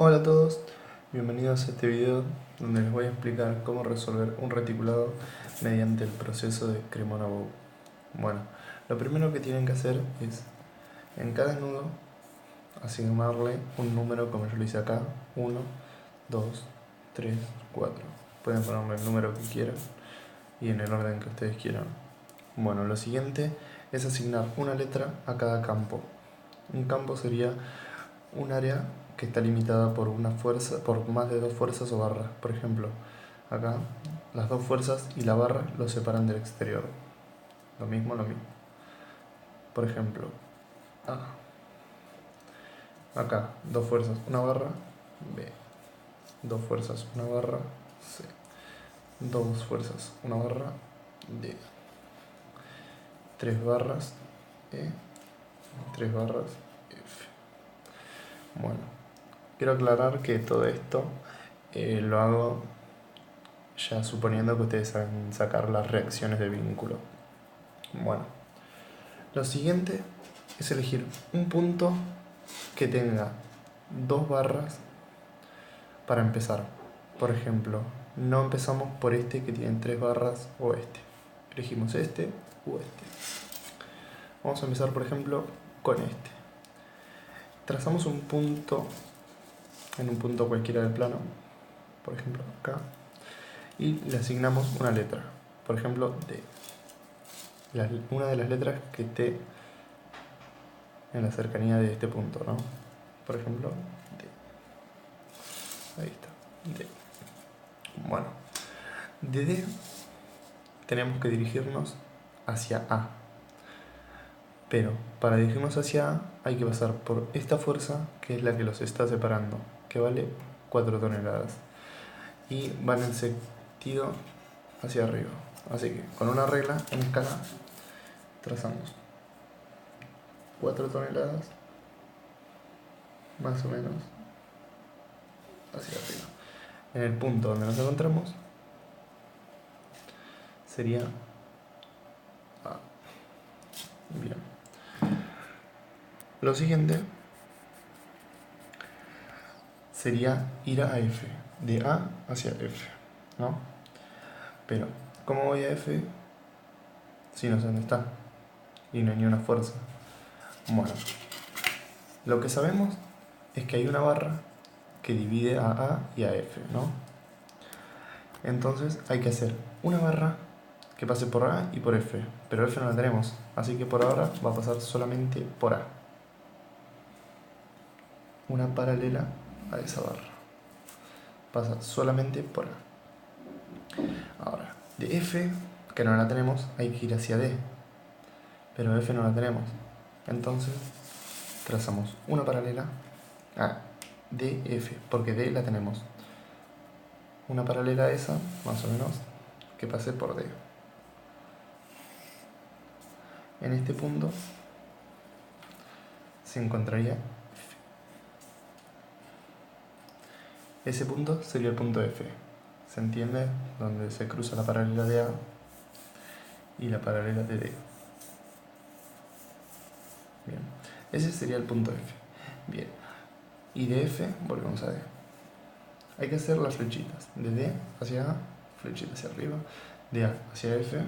Hola a todos, bienvenidos a este video donde les voy a explicar cómo resolver un reticulado mediante el proceso de Cremona-Bow. Bueno, lo primero que tienen que hacer es en cada nudo asignarle un número como yo lo hice acá, 1, 2, 3, 4. Pueden ponerle el número que quieran y en el orden que ustedes quieran. Bueno, lo siguiente es asignar una letra a cada campo. Un campo sería un área que está limitada por una fuerza, por más de dos fuerzas o barras. Por ejemplo, acá las dos fuerzas y la barra lo separan del exterior. Lo mismo. Por ejemplo, acá dos fuerzas, una barra, B. Dos fuerzas, una barra, C. Dos fuerzas, una barra, D. Tres barras, E. Tres barras, F. Bueno, quiero aclarar que todo esto lo hago ya suponiendo que ustedes saben sacar las reacciones de vínculo. Bueno, lo siguiente es elegir un punto que tenga dos barras para empezar. Por ejemplo, no empezamos por este que tiene tres barras o este. Elegimos este o este. Vamos a empezar, por ejemplo, con este. Trazamos un punto en un punto cualquiera del plano, por ejemplo acá, y le asignamos una letra, por ejemplo D. Una de las letras que esté en la cercanía de este punto, ¿no? Por ejemplo, D. Ahí está, D. Bueno, de D tenemos que dirigirnos hacia A. Pero para dirigirnos hacia A hay que pasar por esta fuerza que es la que los está separando, que vale 4 toneladas. Y van en sentido hacia arriba. Así que con una regla en escala trazamos 4 toneladas más o menos hacia arriba. En el punto donde nos encontramos sería A. Bien. Lo siguiente sería ir a F, de A hacia F, ¿no? Pero, ¿cómo voy a F si no sé dónde está? Y no hay ni una fuerza. Bueno, lo que sabemos es que hay una barra que divide a A y a F, ¿no? Entonces hay que hacer una barra que pase por A y por F, pero F no la tenemos, así que por ahora va a pasar solamente por A. Una paralela a esa barra. Pasa solamente por A. Ahora, de F, que no la tenemos, hay que ir hacia D, pero F no la tenemos. Entonces trazamos una paralela a DF, porque D la tenemos. Una paralela a esa, más o menos, que pase por D. En este punto se encontraría F. Ese punto sería el punto F. ¿Se entiende? Donde se cruza la paralela de A y la paralela de D. Bien. Ese sería el punto F. Bien. Y de F volvemos a D. Hay que hacer las flechitas. De D hacia A, flechita hacia arriba. De A hacia F.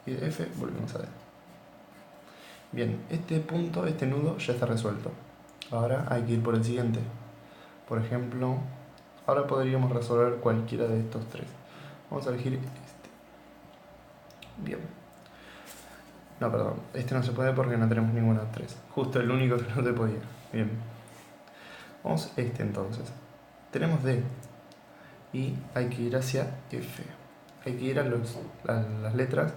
Y de F volvemos a D. Bien, este punto, este nudo ya está resuelto. Ahora hay que ir por el siguiente. Por ejemplo, ahora podríamos resolver cualquiera de estos tres. Vamos a elegir este. Bien. No, perdón, este no se puede porque no tenemos ninguna de tres. Justo el único que no se podía. Bien. Vamos a este entonces. Tenemos D y hay que ir hacia F. Hay que ir a las letras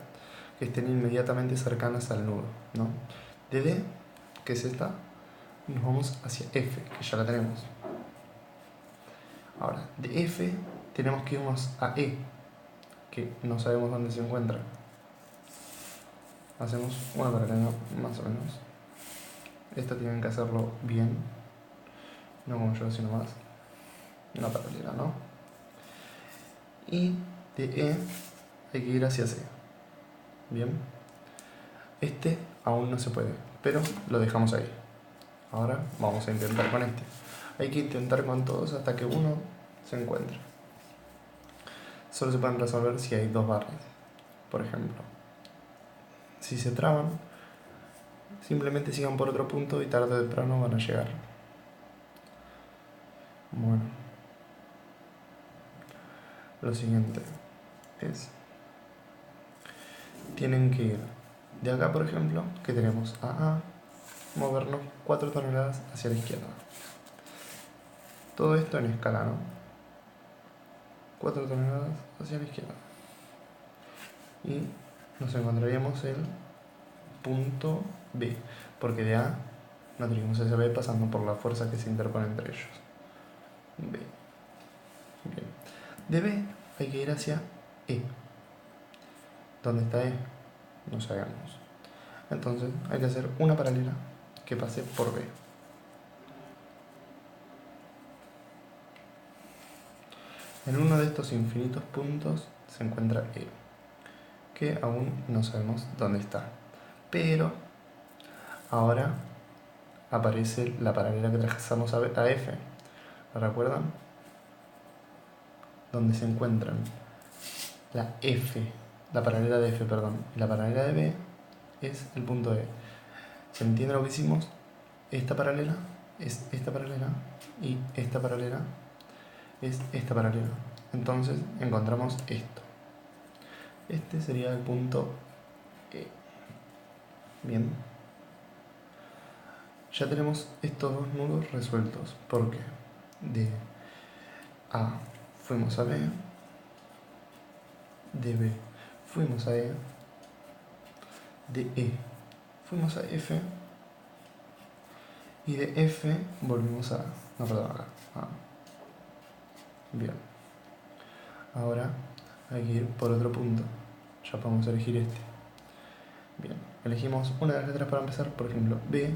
que estén inmediatamente cercanas al nudo, ¿no? De D, que es esta, nos vamos hacia F, que ya la tenemos. Ahora, de F tenemos que irnos a E, que no sabemos dónde se encuentra. Hacemos una paralela más o menos. Esta tienen que hacerlo bien, no como yo, sino más. Una paralela, ¿no? Y de E hay que ir hacia C. Bien. Este aún no se puede, pero lo dejamos ahí. Ahora vamos a intentar con este. Hay que intentar con todos hasta que uno se encuentre. Solo se pueden resolver si hay dos barras. Por ejemplo, si se traban, simplemente sigan por otro punto y tarde o temprano van a llegar. Bueno, lo siguiente es, tienen que ir de acá, por ejemplo, que tenemos a movernos 4 toneladas hacia la izquierda. Todo esto en escala, ¿no? 4 toneladas hacia la izquierda. Y nos encontraríamos el punto B, porque de A nos dirigimos hacia B pasando por la fuerza que se interpone entre ellos. B. Bien. De B hay que ir hacia E. ¿Dónde está E? No sabemos. Entonces hay que hacer una paralela que pase por B. En uno de estos infinitos puntos se encuentra E, que aún no sabemos dónde está. Pero ahora aparece la paralela que trazamos a F. ¿Lo recuerdan? Donde se encuentran la F, la paralela de F, perdón, y la paralela de B es el punto E. ¿Se entiende lo que hicimos? Esta paralela es esta paralela y esta paralela es esta paralela. Entonces encontramos esto. Este sería el punto E. Bien. Ya tenemos estos dos nudos resueltos, porque de A fuimos a B, de B fuimos a E, de E fuimos a F, y de F volvimos a... no, perdón, acá. Bien. Ahora hay que ir por otro punto. Ya podemos elegir este. Bien. Elegimos una de las letras para empezar, por ejemplo, B,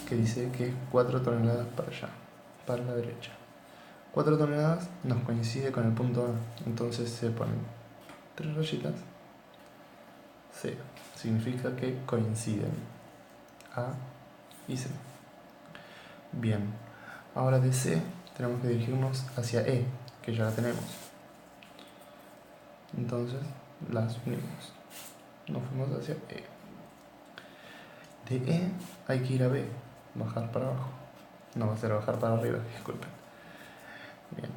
que dice que es 4 toneladas para allá, para la derecha. 4 toneladas nos coincide con el punto A, entonces se ponen 3 rayitas. C significa que coinciden A y C. Bien, ahora de C tenemos que dirigirnos hacia E, que ya la tenemos. Entonces las unimos. Nos fuimos hacia E. De E hay que ir a B, bajar para abajo. No va a ser bajar para arriba, disculpen. Bien.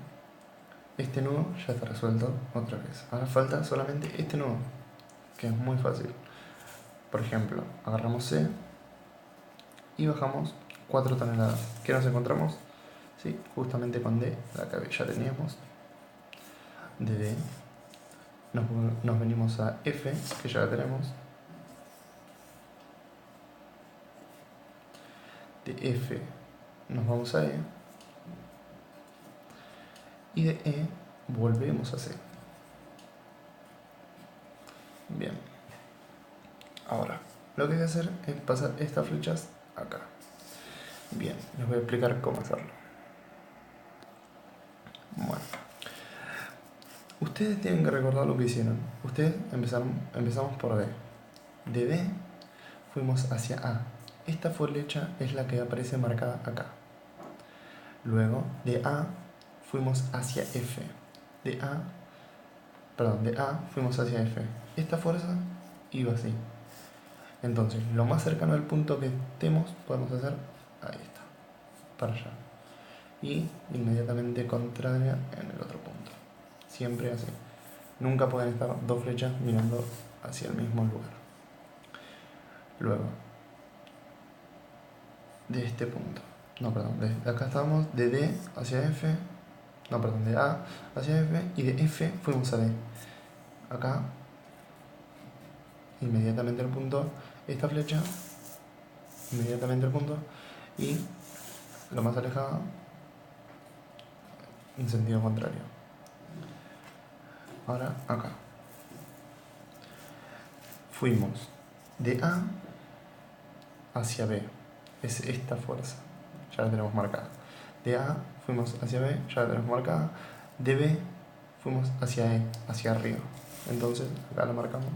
Este nudo ya está resuelto otra vez. Ahora falta solamente este nudo, que es muy fácil. Por ejemplo, agarramos C y bajamos 4 toneladas. ¿Qué nos encontramos? Sí, justamente con D, la que ya teníamos. De D nos venimos a F, que ya la tenemos. De F nos vamos a E. Y de E volvemos a C. Bien. Ahora, lo que hay que hacer es pasar estas flechas acá. Bien, les voy a explicar cómo hacerlo. Bueno, ustedes tienen que recordar lo que hicieron. Ustedes empezamos por D. De D fuimos hacia A. Esta flecha es la que aparece marcada acá. Luego, de A fuimos hacia F. De A fuimos hacia F. Esta fuerza iba así. Entonces, lo más cercano al punto que estemos, podemos hacer ahí está, para allá. Y inmediatamente contraria en el otro punto. Siempre así. Nunca pueden estar dos flechas mirando hacia el mismo lugar. Luego, de este punto. No, perdón, de acá estamos, de D hacia F. No, perdón, de A hacia F. Y de F fuimos a D. Acá, inmediatamente el punto, esta flecha, inmediatamente el punto, y lo más alejado en sentido contrario. Ahora acá fuimos de A hacia B, es esta fuerza, ya la tenemos marcada. De A fuimos hacia B, ya la tenemos marcada. De B fuimos hacia E, hacia arriba, entonces acá la marcamos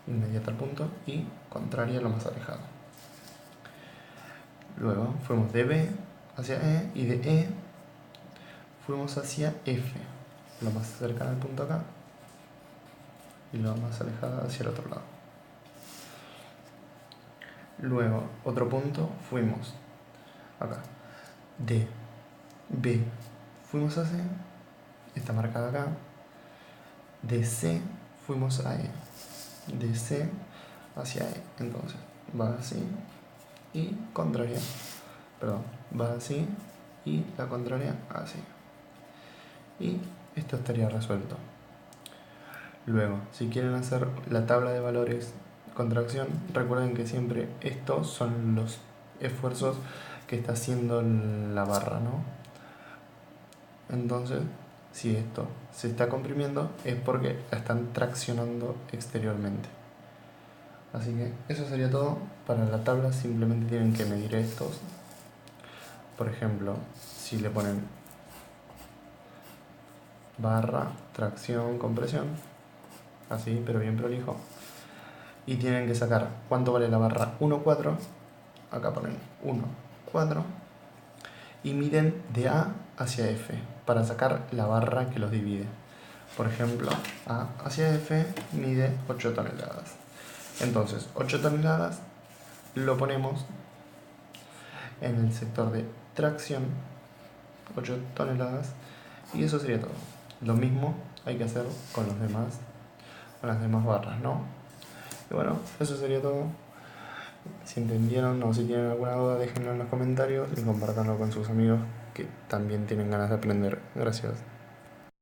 inmediata al punto y contraria a lo más alejado. Luego fuimos de B hacia E y de E fuimos hacia F, lo más cercano al punto acá y lo más alejado hacia el otro lado. Luego, otro punto, fuimos acá, de B fuimos a C, está marcada acá, de C fuimos a E, de C hacia E, entonces va así y contraria, perdón, va así y la contraria así. Y esto estaría resuelto. Luego, si quieren hacer la tabla de valores contracción, recuerden que siempre estos son los esfuerzos que está haciendo la barra, ¿no? Entonces, si esto se está comprimiendo es porque la están traccionando exteriormente. Así que eso sería todo. Para la tabla simplemente tienen que medir estos. Por ejemplo, si le ponen barra, tracción, compresión, así, pero bien prolijo, y tienen que sacar cuánto vale la barra 1,4, acá ponen 1,4, y miden de A hacia F para sacar la barra que los divide. Por ejemplo, A hacia F mide 8 toneladas. Entonces, 8 toneladas lo ponemos en el sector de tracción, 8 toneladas, y eso sería todo. Lo mismo hay que hacer con los demás, con las demás barras, ¿no? Y bueno, eso sería todo. Si entendieron o si tienen alguna duda, déjenlo en los comentarios y compártanlo con sus amigos que también tienen ganas de aprender. Gracias.